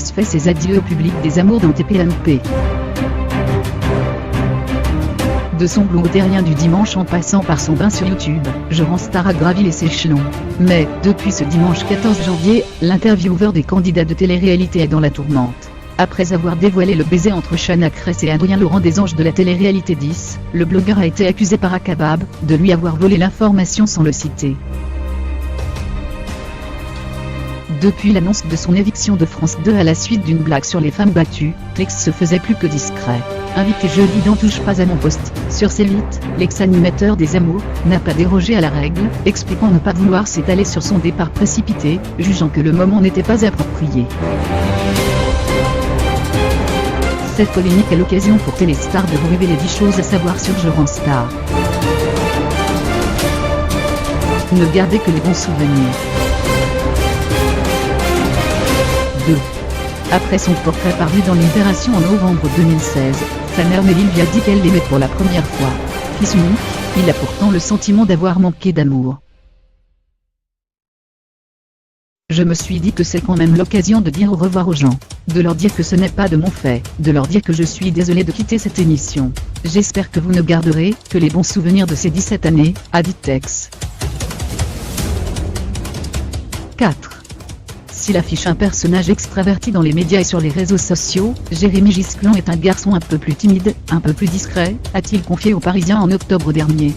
Tex fait ses adieux au public des amours dans TPMP. De son blog terrien du dimanche en passant par son bain sur YouTube, Je rends star a gravi les échelons. Mais, depuis ce dimanche 14 janvier, l'intervieweur des candidats de télé-réalité est dans la tourmente. Après avoir dévoilé le baiser entre Chana Cress et Adrien Laurent des Anges de la télé-réalité 10, le blogueur a été accusé par Akabab de lui avoir volé l'information sans le citer. Depuis l'annonce de son éviction de France 2 à la suite d'une blague sur les femmes battues, Tex se faisait plus que discret. Invité jeudi dans Touche pas à mon poste, sur C8, l'ex-animateur des Amours n'a pas dérogé à la règle, expliquant ne pas vouloir s'étaler sur son départ précipité, jugeant que le moment n'était pas approprié. Cette polémique est l'occasion pour Téléstar de vous révéler 10 choses à savoir sur Je rends star. Ne gardez que les bons souvenirs. 2. Après son portrait paru dans Libération en novembre 2016, sa mère Mélie lui a dit qu'elle l'aimait pour la première fois. Fils unique, il a pourtant le sentiment d'avoir manqué d'amour. Je me suis dit que c'est quand même l'occasion de dire au revoir aux gens, de leur dire que ce n'est pas de mon fait, de leur dire que je suis désolé de quitter cette émission. J'espère que vous ne garderez que les bons souvenirs de ces 17 années, a dit Tex. 4. S'il affiche un personnage extraverti dans les médias et sur les réseaux sociaux, Jérémy Gisclan est un garçon un peu plus timide, un peu plus discret, a-t-il confié aux Parisiens en octobre dernier.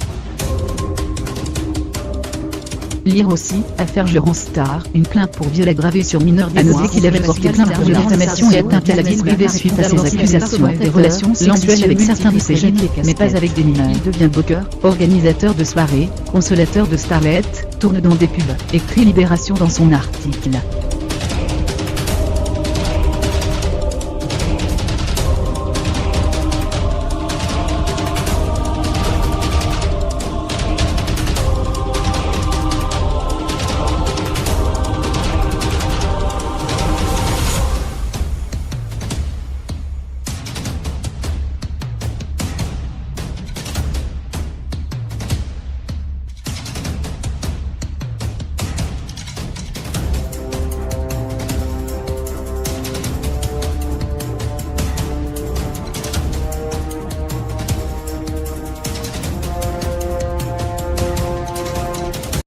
Lire aussi, affaire Je rends star, une plainte pour viol aggravé sur mineur des Noirs. Qu'il avait porté plainte pour diffamation et atteinte à la vie privée suite à ses accusations des relations sexuelles avec certains de ses jeunes, mais pas avec des mineurs. Il devient booker, organisateur de soirées, consolateur de starlettes, tourne dans des pubs, écrit Libération dans son article.